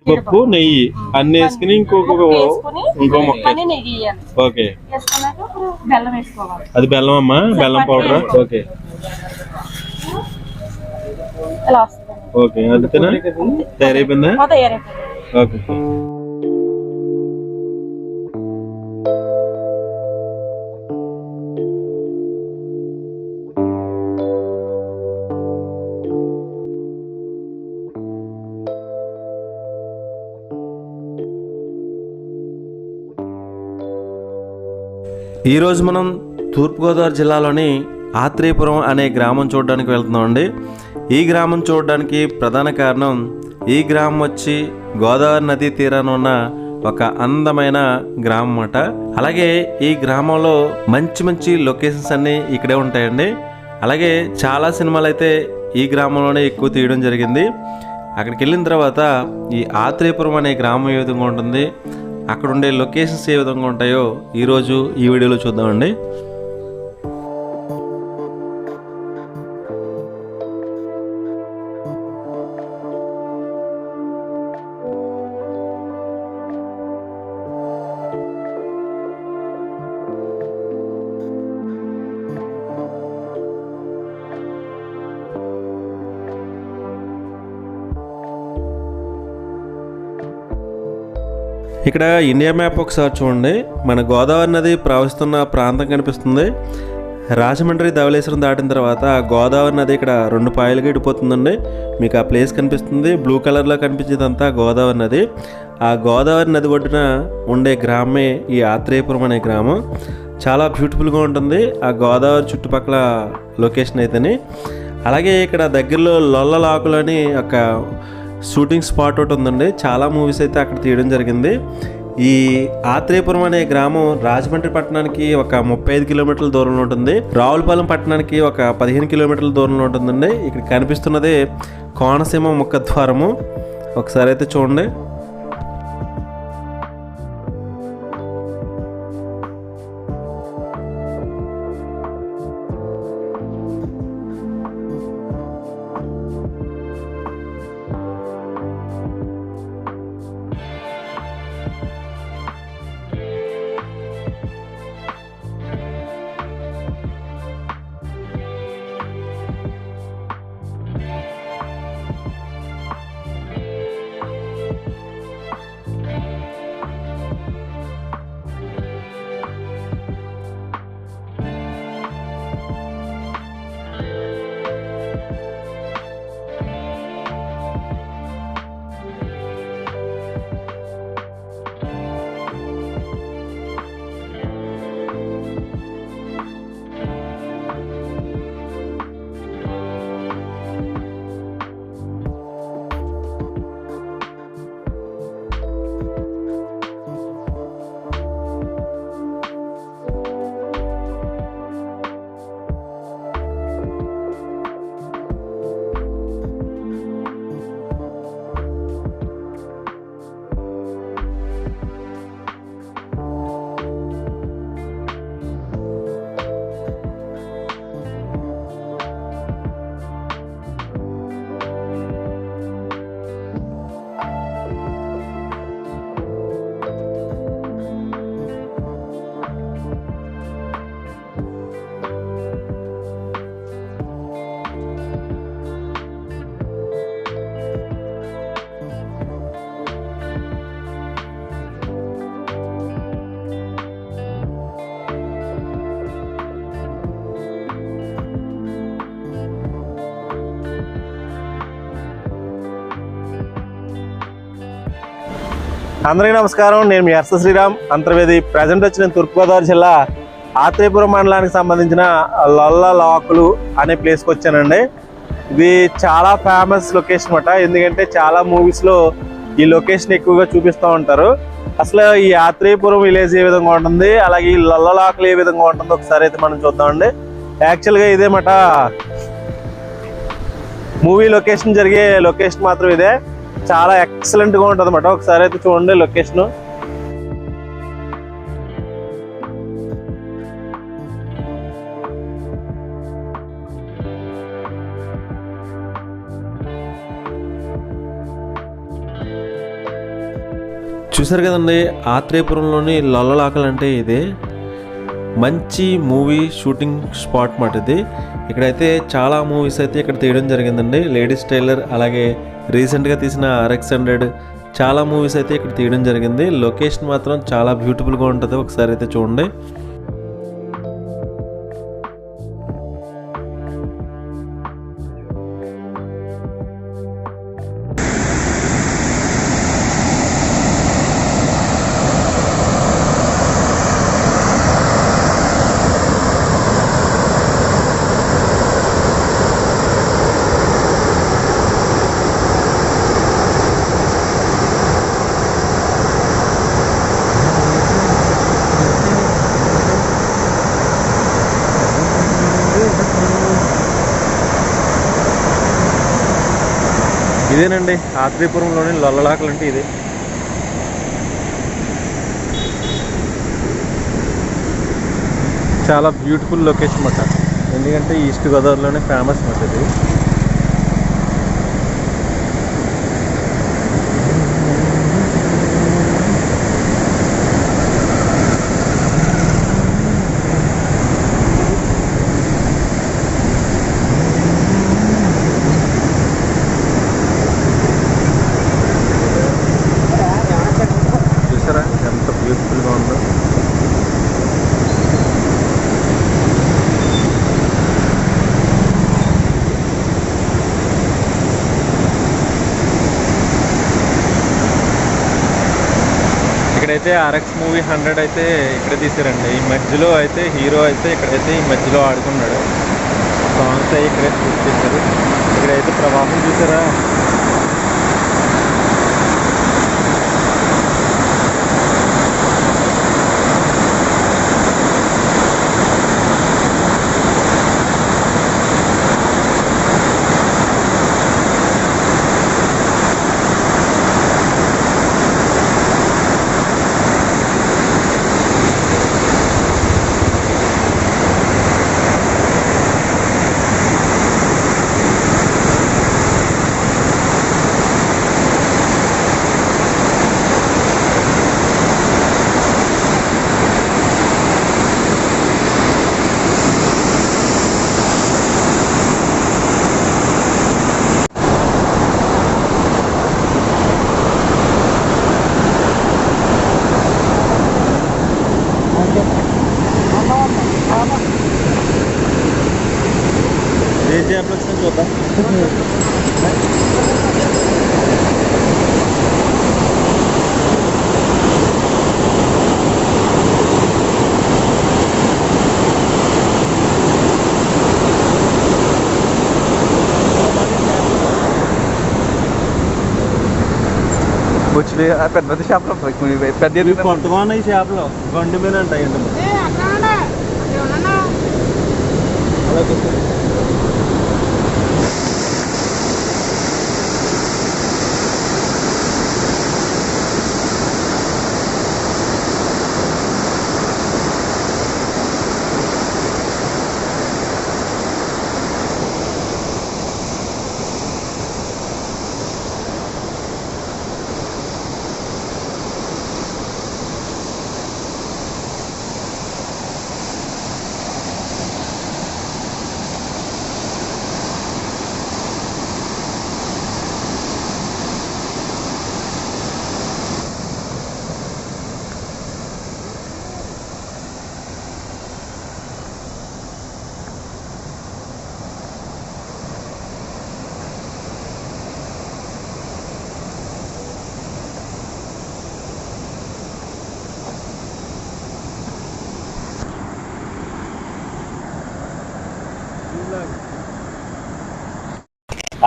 పప్పు నెయ్యి అన్ని వేసుకుని ఇంకో మొక్క. ఓకే, అది బెల్లం అమ్మా, బెల్లం పౌడర్. ఓకే ఓకే, అందుకేనా తయారైపోయిందా? ఓకే. ఈరోజు మనం తూర్పుగోదావరి జిల్లాలోని ఆత్రేయపురం అనే గ్రామం చూడడానికి వెళ్తున్నామండి. ఈ గ్రామం చూడడానికి ప్రధాన కారణం, ఈ గ్రామం వచ్చి గోదావరి నదీ తీరాన ఉన్న ఒక అందమైన గ్రామం అన్నమాట. అలాగే ఈ గ్రామంలో మంచి మంచి లొకేషన్స్ అన్నీ ఇక్కడే ఉంటాయండి. అలాగే చాలా సినిమాలు అయితే ఈ గ్రామంలోనే ఎక్కువ తీయడం జరిగింది. అక్కడికి వెళ్ళిన తర్వాత ఈ ఆత్రేయపురం అనే గ్రామం ఏ విధంగా ఉంటుంది, అక్కడ ఉండే లొకేషన్స్ ఏ విధంగా ఉంటాయో ఈరోజు ఈ వీడియోలో చూద్దామండి. ఇక్కడ ఇండియా మ్యాప్ ఒకసారి చూడండి. మన గోదావరి నది ప్రవహిస్తున్న ప్రాంతం కనిపిస్తుంది. రాజమండ్రి ధవళేశ్వరం దాటిన తర్వాత గోదావరి నది ఇక్కడ రెండు పాయలుగా ఇడిపోతుందండి. మీకు ఆ ప్లేస్ కనిపిస్తుంది, బ్లూ కలర్లో కనిపించేదంతా గోదావరి నది. ఆ గోదావరి నది ఒడ్డున ఉండే గ్రామమే ఈ ఆత్రేయపురం అనే గ్రామం. చాలా బ్యూటిఫుల్గా ఉంటుంది ఆ గోదావరి చుట్టుపక్కల లొకేషన్ అయితేనే. అలాగే ఇక్కడ దగ్గరలో లొల్లలాకులు అని ఒక షూటింగ్ స్పాట్ ఒకటి ఉందండి. చాలా మూవీస్ అయితే అక్కడ తీయడం జరిగింది. ఈ ఆత్రేయపురం అనే గ్రామం రాజమండ్రి పట్టణానికి ఒక 35 కిలోమీటర్ల దూరంలో ఉంటుంది. రావులపాలెం పట్టణానికి ఒక 15 కిలోమీటర్ల దూరంలో ఉంటుందండి. ఇక్కడ కనిపిస్తున్నది కోనసీమ ముఖద్వారము. ఒకసారి అయితే చూడండి. అందరికీ నమస్కారం. నేను మీ ఎర్స శ్రీరామ్ అంతర్వేది. ప్రజెంట్ వచ్చి నేను తూర్పుగోదావరి జిల్లా ఆత్రేయపురం మండలానికి సంబంధించిన లొల్లలాకులు అనే ప్లేస్కి వచ్చానండి. ఇది చాలా ఫేమస్ లొకేషన్ అన్నమాట. ఎందుకంటే చాలా మూవీస్లో ఈ లొకేషన్ ఎక్కువగా చూపిస్తూ ఉంటారు. అసలు ఈ ఆత్రేయపురం విలేజ్ ఏ విధంగా ఉంటుంది, అలాగే ఈ లొల్లలాకులు ఏ విధంగా ఉంటుందో ఒకసారి అయితే మనం చూద్దామండి. యాక్చువల్గా ఇదేమాట మూవీ లొకేషన్ జరిగే లొకేషన్ మాత్రం ఇదే. చాలా ఎక్సలెంట్ గా ఉంటుంది అన్నమాట. ఒకసారి అయితే చూడండి లొకేషన్. చూసారు కదండి, ఆత్రేయపురంలోని లొల్లలాకలు అంటే ఇదే మంచి మూవీ షూటింగ్ స్పాట్ మాట ఇది. ఇక్కడైతే చాలా మూవీస్ అయితే ఇక్కడ తీయడం జరిగిందండి. లేడీస్ టైలర్, అలాగే రీసెంట్గా తీసిన RX100 చాలా మూవీస్ అయితే ఇక్కడ తీయడం జరిగింది. లొకేషన్ మాత్రం చాలా బ్యూటిఫుల్గా ఉంటుంది, ఒకసారి అయితే చూడండి. ఇదేనండి ఆత్రేయపురంలోని లొల్లలాకలు అంటే ఇది. చాలా బ్యూటిఫుల్ లొకేషన్ అన్నమాట. ఎందుకంటే ఈస్ట్ గోదావరిలోనే ఫేమస్ అన్నమాట ఇది. చూసారా ఎంత బ్యూటిఫుల్గా ఉందో. ఇక్కడైతే RX మూవీ 100 అయితే ఇక్కడ తీసారండి. ఈ మధ్యలో అయితే హీరో అయితే ఇక్కడైతే ఈ మధ్యలో ఆడుకున్నాడు. సాంగ్స్ అవి ఇక్కడే షూట్ చేశారు. ఇక్కడైతే ప్రవాహం చూసారా. ఏ చేపలు వచ్చింది చూద్దాం. వచ్చి పెద్ద పెద్ద చేపలు పెద్ద కొంతగా ఉన్నాయి చేపలు, గండి మీద ఉంటాయండి.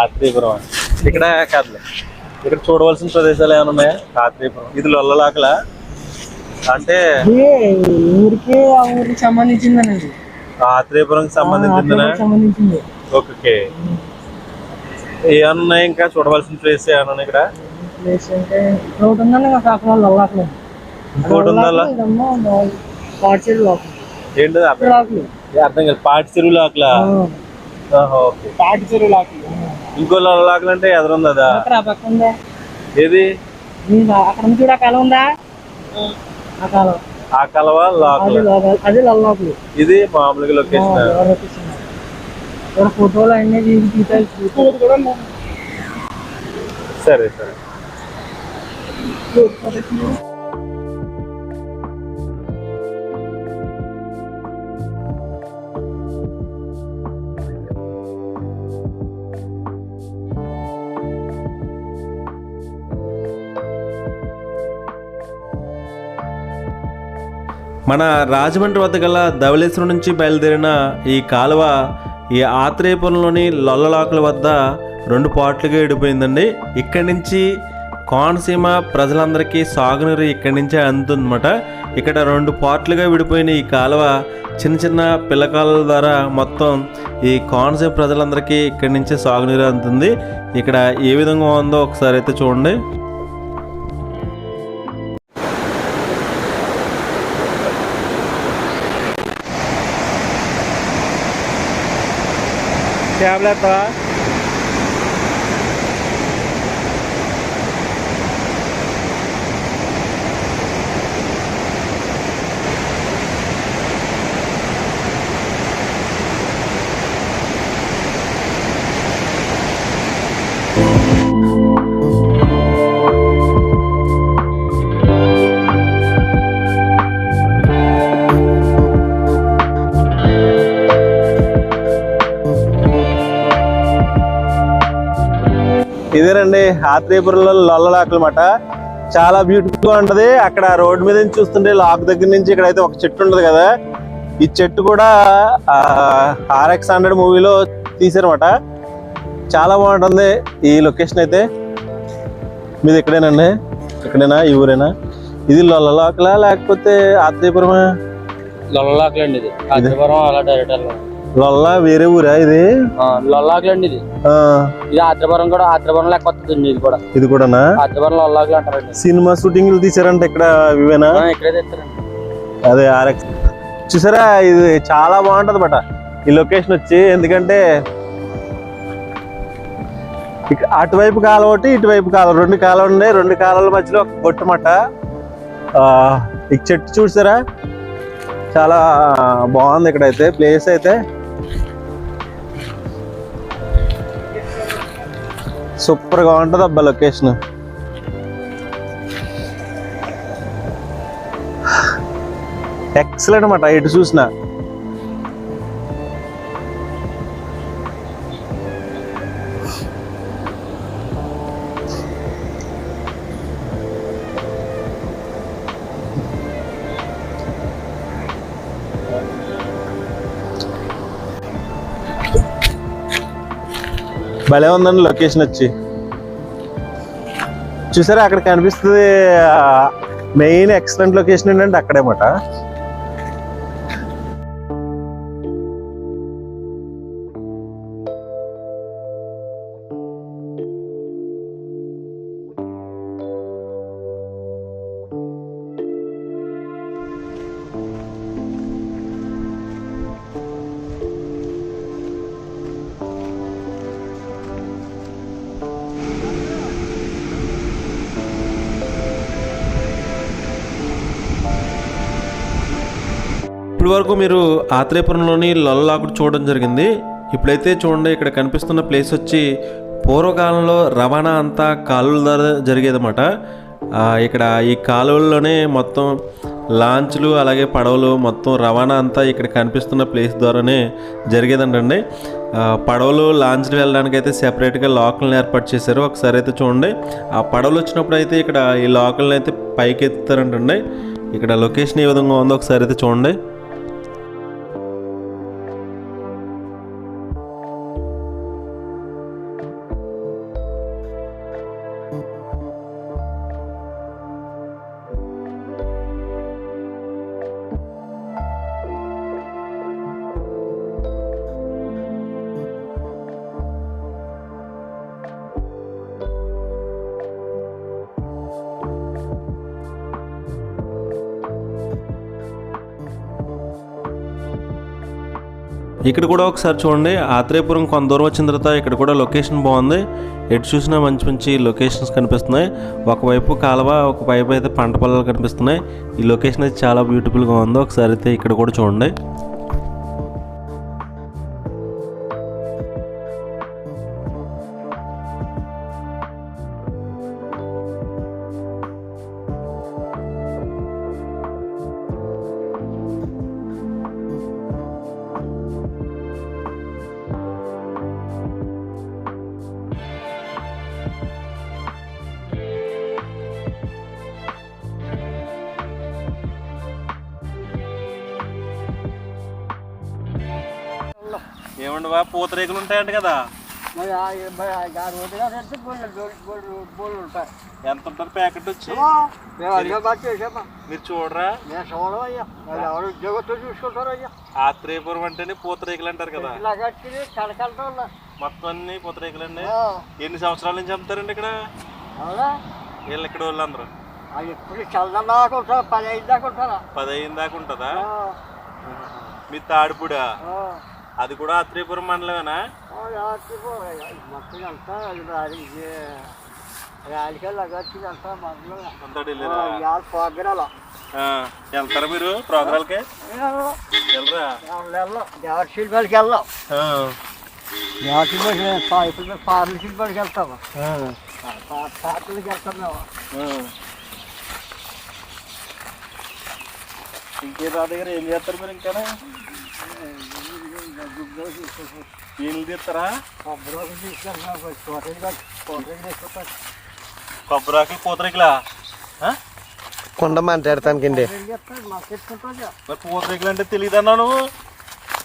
ఆత్రేయపురం ఇక్కడ కాదు, ఇక్కడ చూడవలసిన ప్రదేశాలు ఏమైనా ఉన్నాయా? ఆత్రేయపురం ఇది లొల్లలాకలా అంటే ఊరికి ఆ ఊరికి సంబంధించిందనండి. ఆత్రేయపురంకి సంబంధించింది. ఓకే, ఏమన్నా ఇంకా చూడవలసిన ప్లేస్ ఏమన్నా ఇక్కడ? ప్లేస్ అంటే ఒకటి ఉందండి మా కాకుండా లొల్లాకలు. ఇంకోటి ఉందా? పాటిచెరు లోకలు. ఏంటి అర్థం కాదు. పాటి చెరువు లాకలా? పాటిచెరు లోకలు. ఇంకో లొల్లలాకలు అంటే ఎదురుంది అదా? పక్కన ఏది అక్కడ నుంచి చూడ కాలం ఉందా ఆ కాలం ఆ కలవ లోకల్, అది లల్లాకులు. ఇది మామూలుగా లొకేషన్. ఇక్కడ ఫోటోలు అన్నీ తీసి కూడా సరే సరే. మన రాజమండ్రి వద్ద గల ధవళేశ్వరం నుంచి బయలుదేరిన ఈ కాలువ ఈ ఆత్రేయపురంలోని లొల్లలాకుల వద్ద 2 పార్ట్లుగా విడిపోయిందండి. ఇక్కడి నుంచి కోనసీమ ప్రజలందరికీ సాగునీరు ఇక్కడి నుంచే అందుతుందన్నమాట. ఇక్కడ 2 పార్ట్లుగా విడిపోయిన ఈ కాలువ చిన్న చిన్న పిల్లకాలువల ద్వారా మొత్తం ఈ కోనసీమ ప్రజలందరికీ ఇక్కడి నుంచే సాగునీరు అందుతుంది. ఇక్కడ ఏ విధంగా ఉందో ఒకసారి అయితే చూడండి. ట్యాబ్లెట్ ఇదేనండి ఆత్రేయపురంలో లొల్లలాకులు మాట. చాలా బ్యూటిఫుల్ గా ఉంటది. అక్కడ రోడ్డు మీద నుంచి చూస్తుంటే లాక్ దగ్గర నుంచి ఇక్కడైతే ఒక చెట్టు ఉంటది కదా, ఈ చెట్టు కూడా RX100 మూవీలో తీసారన్నమాట. చాలా బాగుంటుంది ఈ లొకేషన్ అయితే. మీది ఎక్కడేనండి? ఇక్కడేనా? ఈ ఊరేనా? ఇది లొల్లలాకులా లేకపోతే ఆత్రేయపురమా? లొల్లలాకులండి ఇది. ఆత్రేయపురం అలా డైరెక్ట్ లొల్లా వేరే ఊరా ఇది? లొల్లాకులండి ఇది. ఇది ఆత్రేయపురం కూడా ఆత్రేయపురం లెక్క వస్తుంది. ఇది కూడా ఇది కూడానా? ఆత్రేయపురం లొల్లాకులు అంటారండి. సినిమా షూటింగ్లు తీసారంటే ఇక్కడ ఇవేనా? ఇక్కడే తెస్తారండి. అదే RX చూసారా, ఇది చాలా బాగుంటది బట ఈ లొకేషన్ వచ్చి. ఎందుకంటే అటువైపు కాలువ ఒకటి, ఇటువైపు కాలువ, 2 కాలువలు ఉన్నాయి. 2 కాలువల మధ్యలో ఒక గొట్టు మాట. ఈ చెట్టు చూసారా, చాలా బాగుంది ఇక్కడైతే ప్లేస్ అయితే. సూపర్ గా ఉంటది అబ్బా లొకేషన్. ఎక్సలెంట్ అన్నమాట ఎటు చూసినా. భలే ఉందండి లొకేషన్ వచ్చి. చూసారా అక్కడ కనిపిస్తుంది మెయిన్ ఎక్సలెంట్ లొకేషన్ ఏంటంటే అక్కడేమాట. ఇప్పటి వరకు మీరు ఆత్రేయపురంలోని లొల్లలాకుడు చూడడం జరిగింది. ఇప్పుడైతే చూడండి, ఇక్కడ కనిపిస్తున్న ప్లేస్ వచ్చి పూర్వకాలంలో రవాణా అంతా కాలువల ద్వారా జరిగేదన్నమాట. ఇక్కడ ఈ కాలువల్లోనే మొత్తం లాంచ్లు అలాగే పడవలు మొత్తం రవాణా అంతా ఇక్కడ కనిపిస్తున్న ప్లేస్ ద్వారానే జరిగేదంటండి. పడవలు లాంచ్లు వెళ్ళడానికి అయితే సెపరేట్గా లాకులను ఏర్పాటు చేశారు. ఒకసారి అయితే చూడండి, ఆ పడవలు వచ్చినప్పుడు అయితే ఇక్కడ ఈ లాకులను అయితే పైకి ఎత్తుతారంటండి. ఇక్కడ లొకేషన్ ఏ విధంగా ఉందో ఒకసారి అయితే చూడండి. ఇక్కడ కూడా ఒకసారి చూడండి, ఆత్రేయపురం కొంత దూరం వచ్చిన తర్వాత ఇక్కడ కూడా లొకేషన్ బాగుంది. ఎటు చూసినా మంచి మంచి లొకేషన్స్ కనిపిస్తున్నాయి. ఒకవైపు కాలువ, ఒకవైపు అయితే పంట పొలాలు కనిపిస్తున్నాయి. ఈ లొకేషన్ అయితే చాలా బ్యూటిఫుల్గా ఉంది. ఒకసారి అయితే ఇక్కడ కూడా చూడండి. ఏమండి బా, పూతరేకులు ఉంటాయంట కదా, మరి ఆ రోజుగా పెడితే బోళ్ళు ఉంటాయి. ఎంత ఉంటుంది ప్యాకెట్ వచ్చి? మేము అడిగా బాగా చేసామా, మీరు చూడరా? నేను చూడవయ్యా, వాళ్ళు ఎవరు ఉద్యోగంతో చూసుకుంటారు అయ్యా. ఆత్రేయపురం అంటేనే పూతరేకులు అంటారు కదా. ఇలా కట్టి కడకలతో ఉన్నా మొత్తం అన్ని పూతరేకులండి. ఎన్ని సంవత్సరాల నుంచి అమ్ముతారండి ఇక్కడ అవునా? వీళ్ళు ఇక్కడ వాళ్ళందరూ? అది ఎప్పుడు చల్లం దాకా ఉంటారా, 15 దాకా ఉంటారా? 15 దాకా ఉంటుందా? మీ తాడిపూడా? అది కూడా ఆత్రేయపురం మండలమేనా? మొత్తం అంతా రాజకీయాలు అగచ్చింది అంతా అంతా ప్రోగ్రాలు వెళ్తారా మీరు ప్రోగ్రాలకి? వెళ్ళరా? దేవర శిల్పాలకి వెళ్దాం. దేవర శిల్పాలకి ఇప్పుడు పార్ల శిల్పాలకి వెళ్తాము. పార్టీలకి వెళ్తాం మేము. ఇంకే నా దగ్గర ఏం చేస్తారు మీరు? ఇంకా నీళ్ళు తీస్తారా? కొబ్బరాకులు పూతరేకులా? కొండ మాట్లాడతానికండి. మరి పూతరేకులు అంటే తెలియదన్నా నువ్వు?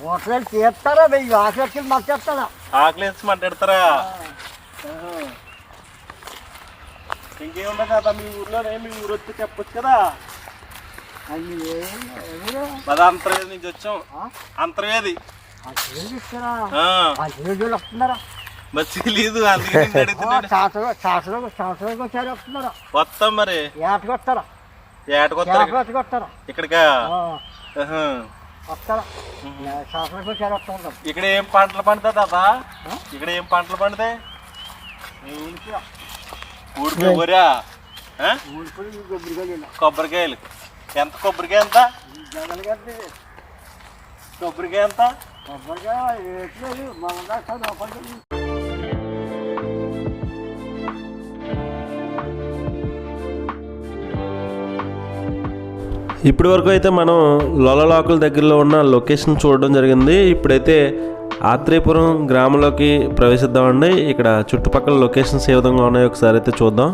హోటల్ తీస్తారా? ఆకలి మాకు చేస్తారా? ఆకలి వేసి మాట్లాడతారా? ఇంకేముండదు కదా మీ ఊర్లోనే. మీ ఊరు వచ్చి చెప్పొచ్చు కదా. మరి అంతర్వేది నుంచి వచ్చాం. అంతర్వేది వస్తున్నారా? మరి తెలీదు, అందుకే వస్తున్నారా? వస్తాం. మరి ఏటకొస్తారా? ఏటకొస్తారా? ఇక్కడికా వస్తారా? వస్తాం. ఇక్కడ ఏం పంటలు పండుతాయి తాత? ఇక్కడ ఏం పంటలు పండుతాయి? ఊడిపోయా కొబ్బరికాయలు. ఎంత కొబ్బరికాయ? ఎంత కొబ్బరికాయ? ఎంత ఇప్పటి వరకు అయితే మనం లొల్లలాకుల దగ్గరలో ఉన్న లొకేషన్ చూడడం జరిగింది. ఇప్పుడైతే ఆత్రేయపురం గ్రామంలోకి ప్రవేశిద్దామండి. ఇక్కడ చుట్టుపక్కల లొకేషన్స్ ఏ విధంగా ఉన్నాయో ఒకసారి అయితే చూద్దాం.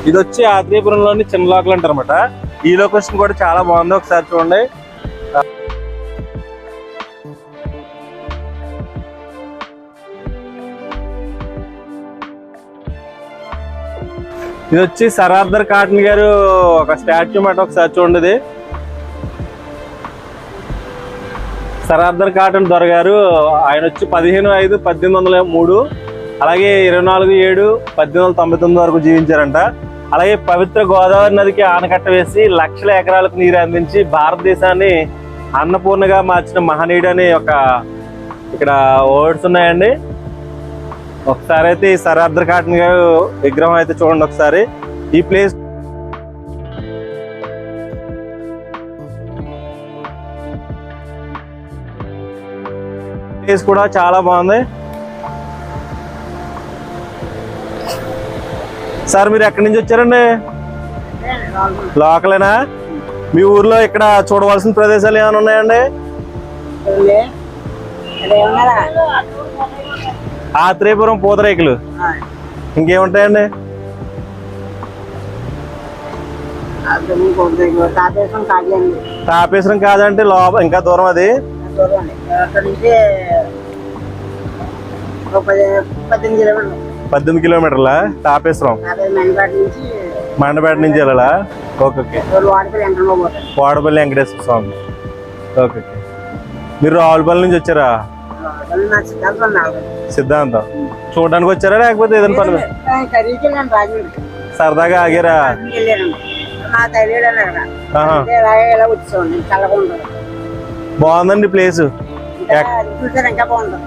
ఇది వచ్చి ఆత్రేయపురంలోని చిన్న లోకల్ అంటారు అనమాట. ఈ లొకేషన్ కూడా చాలా బాగుంది, ఒకసారి చూడండి. ఇది వచ్చి సరార్దర్ కాటన్ గారు ఒక స్టాచ్యూ మాట, ఒకసారి చూడండి. సరార్దర్ కాటన్ దొర గారు, ఆయన వచ్చి 15/5/1803 అలాగే 24/7/1899 వరకు జీవించారంట. అలాగే పవిత్ర గోదావరి నదికి ఆనకట్ట వేసి లక్షల ఎకరాలకు నీరు అందించి భారతదేశాన్ని అన్నపూర్ణగా మార్చిన మహనీయుడు అని ఒక ఇక్కడ వర్డ్స్ ఉన్నాయండి. ఒకసారి అయితే ఈ సరార్దర్ కాటన్ గారు విగ్రహం అయితే చూడండి ఒకసారి. ఈ ప్లేస్ కూడా చాలా బాగుంది. సార్ మీరు ఎక్కడి నుంచి వచ్చారండి? లోకలేనా? మీ ఊర్లో ఇక్కడ చూడవలసిన ప్రదేశాలు ఏమైనా ఉన్నాయండి? ఆత్రేయపురం పూతరేకులు, ఇంకేముంటాయండి? తాపేశ్వరం కాదంటే లోపల ఇంకా దూరం, అది 18 కిలోమీటర్లా తాపేశ్వరం? మండపేట నుంచి వెళ్ళాలా? ఓకే. వాడపల్లి వెంకటేశ్వర స్వామి. ఓకే. మీరు రావులపల్లి నుంచి వచ్చారా? సిద్ధాంతం చూడడానికి వచ్చారా లేకపోతే ఏదైనా పని సరదాగా ఆగారా? బాగుందండి ప్లేస్.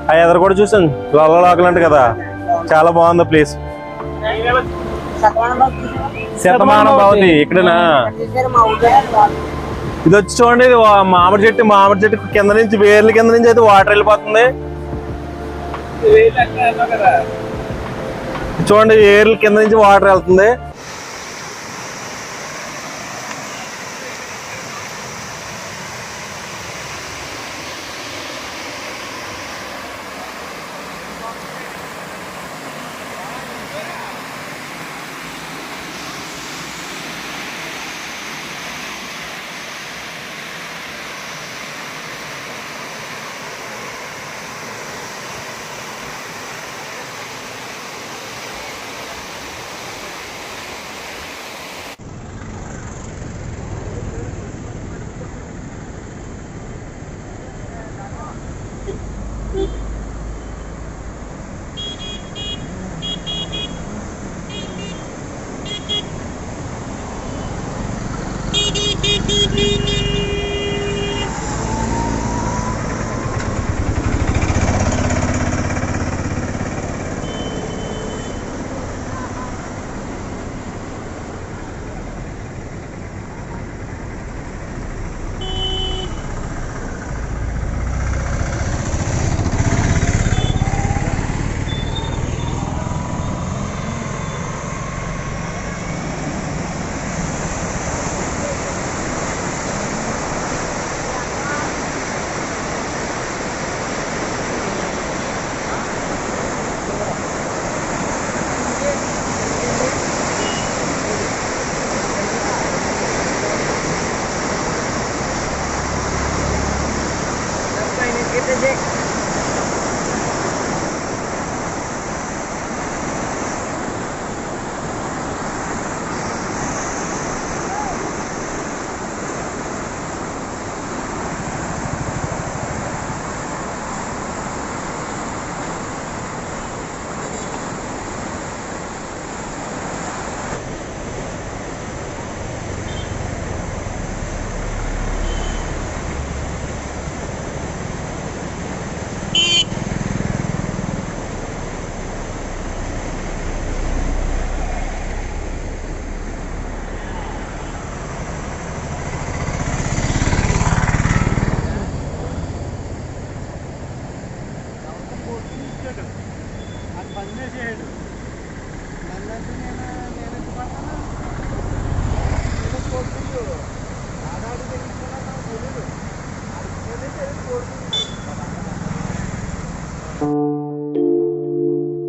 ఆ ఎదురు కూడా చూసాను, లోకల్ అంట కదా, చాలా బాగుంది ప్లేస్. శతమానం భవతి ఇక్కడనా? ఇది వచ్చి చూడండి, ఇది మామిడి చెట్టు కింద నుంచి, వేర్ల కింద నుంచి అయితే వాటర్ వెళ్ళిపోతుంది. చూడండి, వేర్ల కింద నుంచి వాటర్ వెళ్తుంది.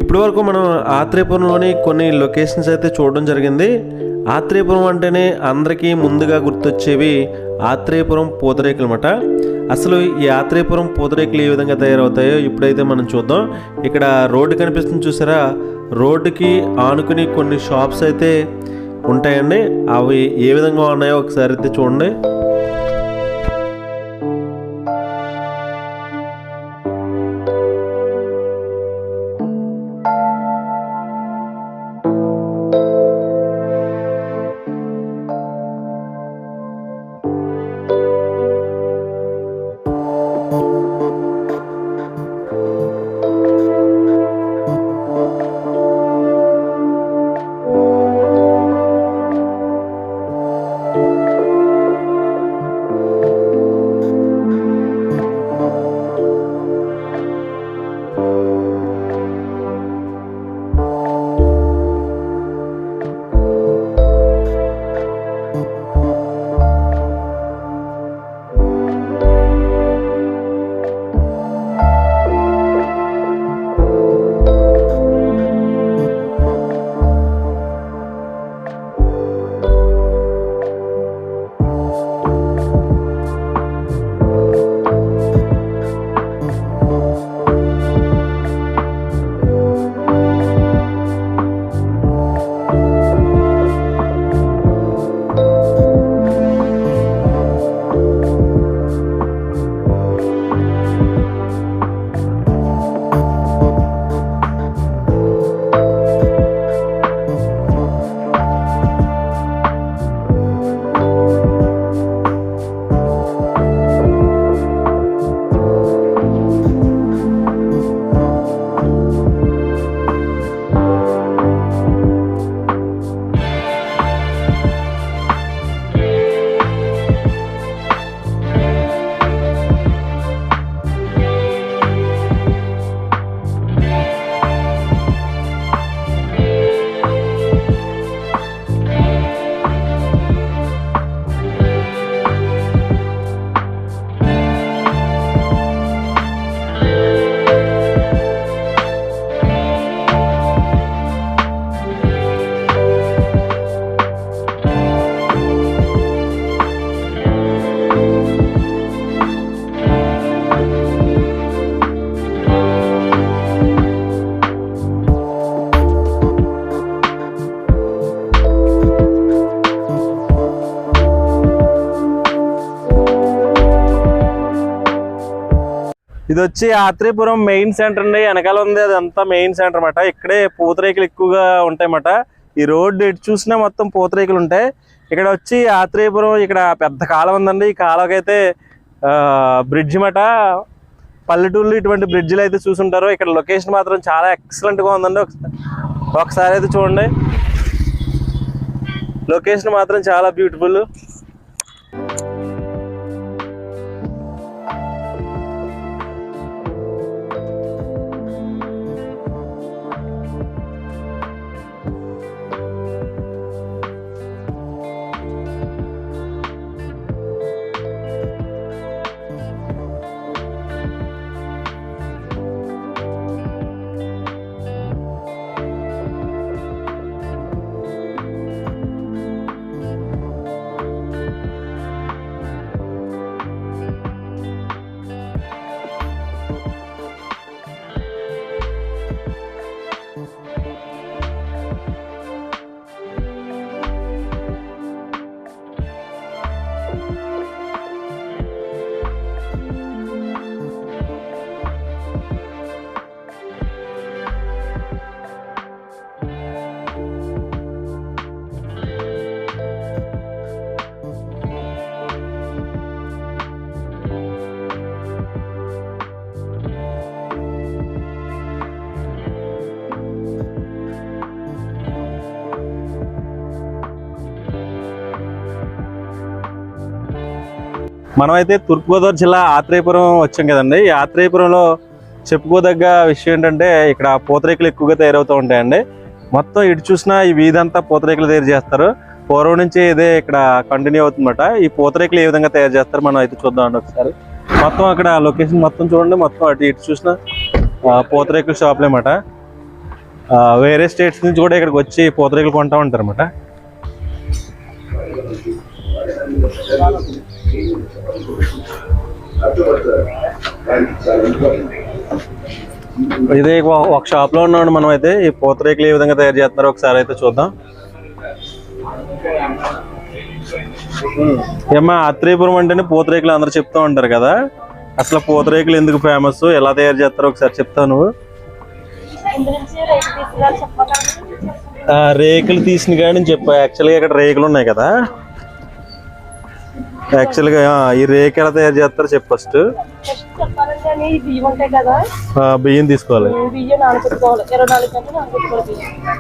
ఇప్పటి వరకు మనం ఆత్రేయపురంలోని కొన్ని లొకేషన్స్ అయితే చూడడం జరిగింది. ఆత్రేయపురం అంటేనే అందరికీ ముందుగా గుర్తొచ్చేవి ఆత్రేయపురం పూతరేకులు అన్నమాట. అసలు ఈ ఆత్రేయపురం పూతరేకులు ఏ విధంగా తయారవుతాయో ఇప్పుడైతే మనం చూద్దాం. ఇక్కడ రోడ్డు కనిపిస్తుంది చూసారా, రోడ్డుకి ఆనుకుని కొన్ని షాప్స్ అయితే ఉంటాయండి. అవి ఏ విధంగా ఉన్నాయో ఒకసారి అయితే చూడండి. ఇది వచ్చి ఆత్రేయపురం మెయిన్ సెంటర్ అండి. వెనకాల ఉంది అదంతా మెయిన్ సెంటర్ అన్నమాట. ఇక్కడే పూతరేకులు ఎక్కువగా ఉంటాయన్నమాట. ఈ రోడ్డు ఎటు చూసినా మొత్తం పూతరేకులు ఉంటాయి. ఇక్కడ వచ్చి ఆత్రేయపురం ఇక్కడ పెద్ద కాలువ ఉందండి. ఈ కాలువకైతే బ్రిడ్జ్ మాట. పల్లెటూళ్ళు ఇటువంటి బ్రిడ్జ్లు అయితే చూసుంటారు. ఇక్కడ లొకేషన్ మాత్రం చాలా ఎక్సలెంట్గా ఉందండి. ఒకసారి అయితే చూడండి, లొకేషన్ మాత్రం చాలా బ్యూటిఫుల్. మనమైతే తూర్పుగోదావరి జిల్లా ఆత్రేయపురం వచ్చాం కదండి. ఈ ఆత్రేయపురంలో చెప్పుకోదగ్గ విషయం ఏంటంటే ఇక్కడ పూతరేకులు ఎక్కువగా తయారవుతూ ఉంటాయండి. మొత్తం ఇటు చూసినా ఈ వీధంతా పూతరేకులు తయారు చేస్తారు. పూర్వం నుంచి ఇదే ఇక్కడ కంటిన్యూ అవుతుందన్నమాట. ఈ పూతరేకులు ఏ విధంగా తయారు చేస్తారు మనం అయితే చూద్దామండి ఒకసారి. మొత్తం అక్కడ లొకేషన్ మొత్తం చూడండి. మొత్తం అటు ఇటు చూసినా పూతరేకుల షాపులు అన్నమాట. వేరే స్టేట్స్ నుంచి కూడా ఇక్కడికి వచ్చి పూతరేకులు కొంటూ ఉంటారు అన్నమాట. ఇదే ఒక షాప్ లో ఉన్నాం మనం అయితే. ఈ పూతరేకులు ఏ విధంగా తయారు చేస్తున్నారో ఒకసారి అయితే చూద్దాం. ఏమ్మా, ఆత్రేయపురం అంటేనే పూతరేకులు అందరూ చెప్తూ ఉంటారు కదా. అసలు పూతరేకులు ఎందుకు ఫేమస్, ఎలా తయారు చేస్తారో ఒకసారి చెప్తావు నువ్వు. రేకులు తీసిన కానీ చెప్పా. యాక్చువల్గా ఇక్కడ రేకులు ఉన్నాయి కదా. యాక్చువల్గా ఈ రేకు ఎలా తయారు చేస్తారో చెప్పు ఫస్ట్. బియ్యం తీసుకోవాలి.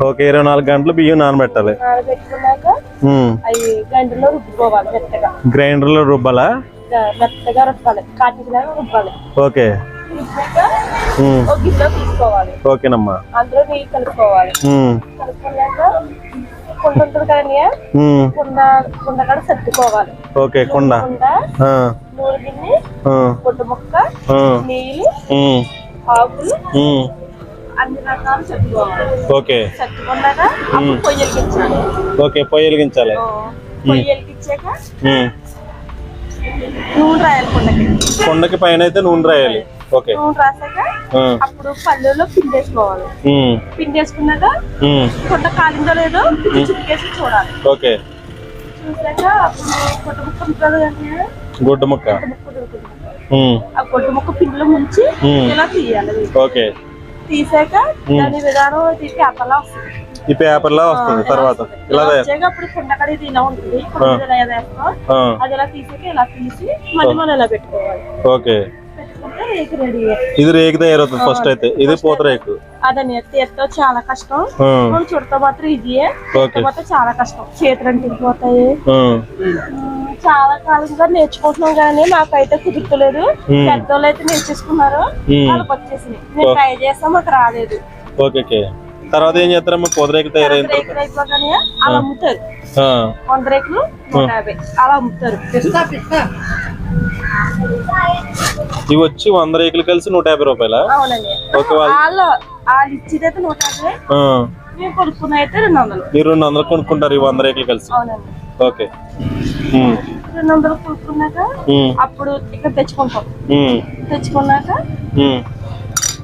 ఓకే, 24 గంటలు బియ్యం నానబెట్టాలి. గ్రైండర్ లో రుబ్బాలా? ఓకే, ఓకేనమ్మా. అందులో నీళ్ళు కలుపుకోవాలి. కలుపుకున్నాక కుండ ఉంటుంది కదండి, కుండ కాడ సర్దుకోవాలి. ఓకే, కుండ, నూనె గిన్నె, గుడ్డ ముక్క, నీళ్ళు, ఆకులు, అన్ని రకాలు సర్దుకోవాలి. ఓకే, సర్దుకున్నాక అప్పుడు పొయ్యి వెలిగించాలి. ఓకే, పొయ్యి వెలిగించాలి. పొయ్యి వెలిగించాక నూనె రాయాలి. కుండకి పైన అయితే నూనె రాయాలి. ఓకే, నూనె రాసాక అప్పుడు పల్లెలో పిండేసుకోవాలి. పిండేసుకున్నాక కుండ కాలిందో లేదో చుట్టేసి చూడాలి. ఓకే, చూసాక అప్పుడు గుడ్డ ముక్క ఉంటుంది. గుడ్డ ముక్క, ఆ గుడ్డ ముక్క పిండిలో ముంచి ఇలా తీయాలి. ఓకే, తీసాక దాని విధానం పేపర్లా వస్తుంది. ఈ పేపర్ లా వస్తుంది. తర్వాత ఇలా అప్పుడు కుండకడ ఇది ఇలా ఉంటుంది. ఇలా వేస్తాం. అది ఇలా తీసాక ఇలా తీసి మళ్ళీ మనం ఇలా పెట్టుకోవాలి. ఓకే, పెట్టుకుంటే రేకు రెడీ. ఇది రేకు తయారవుతుంది ఫస్ట్ అయితే. ఇది పూతరేకు. అదని తీర్తో చాలా కష్టం. మనం చుడతా మాత్రం ఇదియే. మాత్రం చాలా కష్టం. చేతులు అంటిపోతాయి. చాలా కాలంగా నేర్చుకుంటున్నాం కానీ నాకైతే కుదురుతలేదు. పెద్దోళ్ళు అయితే నేర్చేసుకున్నారు. వాళ్ళకి వచ్చేసింది. నేను ట్రై చేస్తాం, మాకు రాలేదు. ఓకే, తర్వాత ఏం చేస్తారమ్మా? పూతరేకులు తయారైన అయిపోగానే అలా అమ్ముతారు. 100 రేకులు 150 అలా అమ్ముతారు. ఇవి వచ్చి 100 రేకులు కలిసి 150 రూపాయల. అవునండి. వాళ్ళు ఇచ్చేదైతే 150. మేము కొనుక్కున్న అయితే 200. మీరు 200 కొనుక్కుంటారు ఈ 100 రేకులు కలిసి. అవునండి. ఓకే, 200 కొనుక్కున్నాక అప్పుడు ఇక్కడ తెచ్చుకుంటాం. తెచ్చుకున్నాక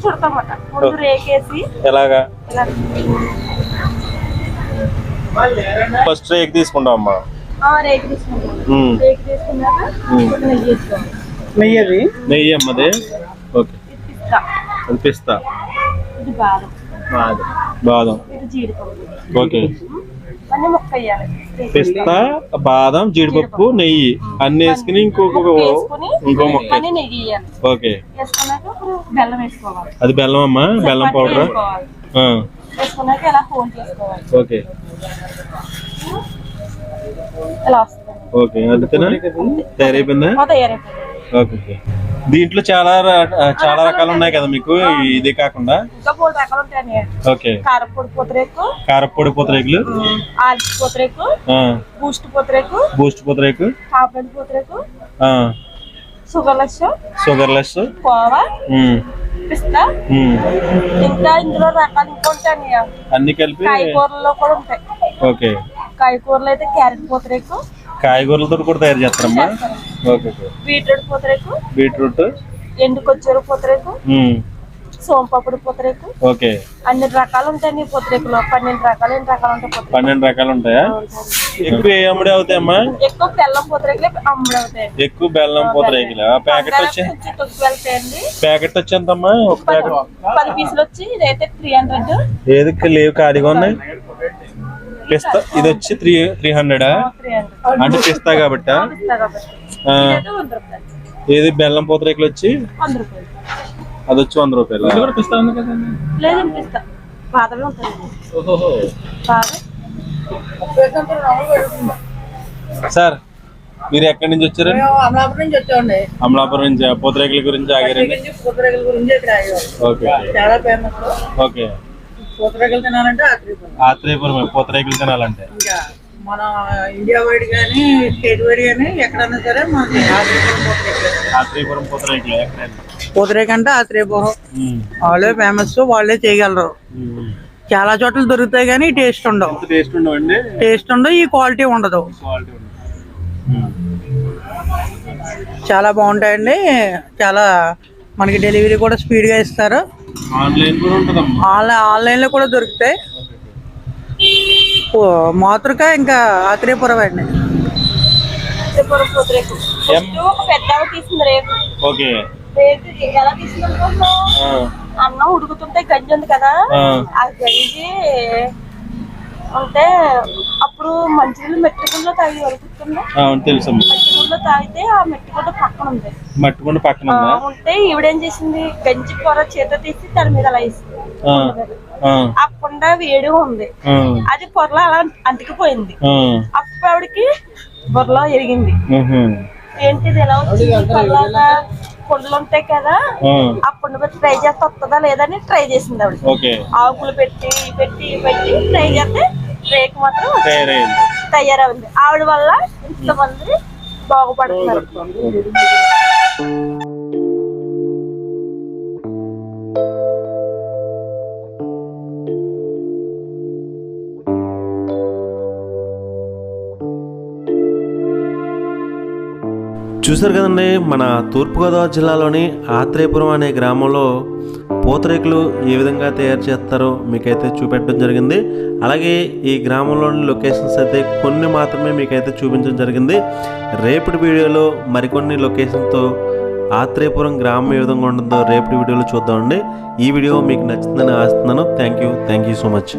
చుడతామట. ముందు రేకేసి ఎలాగా? ఫస్ట్ రేక్ తీసుకుంటాం అమ్మా. రేకు తీసుకుంటాం. రేకు తీసుకున్నాక నెయ్యి వేసుకోవాలి. నెయ్యి అమ్మది. ఓకే, పిస్తా, అది పిస్తా, ఇది బాదం, బాదం, ఇది జీడిపప్పు. ఓకే. అన్ని ముక్క వేయాలి. పిస్తా, బాదం, జీడిపప్పు, నెయ్యి అన్ని వేసుకుని ఇంకో మొక్క. అన్ని నెయ్యి వేయాలి. ఓకే. వేసుకున్నాక ఇప్పుడు బెల్లం వేసుకోవాలి. అది బెల్లం అమ్మా, బెల్లం పౌడర్. వేసుకున్నాక ఇలా హోల్ చేసుకోవాలి. ఓకే ఇలా వస్తుంది. ఓకే, అంతేనా? తయారైపోయిందా? తయారైపోయింది. ఓకే. దీంట్లో చాలా రకాలు ఉన్నాయి కదా మీకు, ఇది కాకుండా ఇంకా 3 రకాలు ఉంటాయి. ఓకే. కారపొడి పూతరేకు, కారపొడి పూతరేకులు, ఆల్చి పూతరేకు, బూస్ట్ పూతరేకు, కాపరేట్ పూతరేకు, షుగర్ లెస్, కోవా, పిస్తా, ఇంకా ఇందులో రకాలు ఇంకా ఉంటాయి అన్ని కలిపి. కాయగూరలో కూడా ఉంటాయి. ఓకే. కాయగూరలు అయితే క్యారెట్ పూతరేకు, కాయగూరలతో కూడా తయారు చేస్తారమ్మా. ఓకే. బీట్రూట్ పూతరేకు, బీట్రూట్, ఎండుకొచ్చేరు పూతరేకు, సోంపాపిడి పూతరేకు. ఓకే. అన్ని రకాలు ఉంటాయి పూతరేకులో. 12 రకాలు ఉంటాయి. 12 రకాలు ఉంటాయా? ఎక్కువ ఏ అమ్ముడే అవుతాయమ్మా? ఎక్కువ బెల్లం పూతరేకులే అమ్ముడు అవుతాయి. ఎక్కువ బెల్లం పూతరేకులు. ప్యాకెట్ వచ్చి ప్యాకెట్ వచ్చి ఎంతమ్మా? ఒక ప్యాకెట్ 10 పీసులు వచ్చి ఇదైతే 300. ఏది లేవు, ఖాళీగా ఉన్నాయి. పిస్తా ఇది వచ్చి 300. అంటే పిస్తా కాబట్టి. ఏది బెల్లం పూతరేకులు వచ్చి 100 రూపాయలు. అది వచ్చి 100 రూపాయలు. లేదండి పిస్తా బాదమే ఉంటుంది. సార్ మీరు ఎక్కడి నుంచి వచ్చారు? అమలాపురం నుంచి వచ్చామండి. అమలాపురం నుంచి. పూతరేకుల గురించి ఆగారండి? పూతరేకుల గురించి ఇక్కడ ఆగాం. ఓకే. చాలా ఫేమస్. ఓకే. పూతరేకులు తినాలంటే ఆత్రేయపురం పూతరేకులు తినాలంటే ఇంకా మన ఇండియా వైడ్ కానీ స్టేట్ వైడ్ కానీ ఎక్కడన్నా సరే మనకి ఆత్రేయపురం పూతరేకులు. పూతరేకు అంటే ఆత్రేయపురం వాళ్ళే ఫేమస్, వాళ్ళే చేయగలరు. చాలా చోట్ల దొరుకుతాయి కానీ టేస్ట్ ఉండవు. టేస్ట్ ఉండవు, ఈ క్వాలిటీ ఉండదు. చాలా బాగుంటాయండి. చాలా మనకి డెలివరీ కూడా స్పీడ్ గా ఇస్తారు. ఆన్లైన్ లో కూడా దొరుకుతాయి. మాతృక ఇంకా ఆత్రేయపురం అండి. పూతరేకు పెద్ద తీసింది రేపు. ఎలా తీసింది అనుకుంటున్నావు? అన్నం ఉడుకుతుంటే గంజి ఉంది కదా, ఆ గంజి అంటే అప్పుడు మంచినీళ్ళు మెట్టుకుంలో తాగి వరుకుతుందా? మెట్టుకుంలో తాగితే ఆ మెట్టుకుంట పక్కన ఉంది. మట్టుకుండ పక్కన ఉంటే ఈవిడేం చేసింది, గంజి కూర చేత తీసి దాని మీద అలా వేసింది. ఆ కుండ వేడిగా ఉంది, అది పొరలో అలా అంటుకుపోయింది. అప్పుడు ఆవిడకి బొర్రలో ఎరిగింది. ఏంటిది ఎలా వచ్చింది? పొరలాగా కుండలు ఉంటాయి కదా, ఆ కుండ పెట్టి ట్రై చేస్తే వస్తుందా లేదని ట్రై చేసింది ఆవిడ. ఆకులు పెట్టి పెట్టి పెట్టి ట్రై చేస్తే రేకు మాత్రం తయారైంది. ఆవిడ వల్ల ఇంతమంది బాగుపడుతున్నారు. చూసారు కదండి, మన తూర్పుగోదావరి జిల్లాలోని ఆత్రేయపురం అనే గ్రామంలో పూతరేకులు ఏ విధంగా తయారు చేస్తారో మీకైతే చూపెట్టడం జరిగింది. అలాగే ఈ గ్రామంలోని లొకేషన్స్ అయితే కొన్ని మాత్రమే మీకైతే చూపించడం జరిగింది. రేపటి వీడియోలో మరికొన్ని లొకేషన్తో ఆత్రేయపురం గ్రామం ఏ విధంగా ఉంటుందో రేపటి వీడియోలో చూద్దామండి. ఈ వీడియో మీకు నచ్చిందని ఆశిస్తున్నాను. Thank you so much.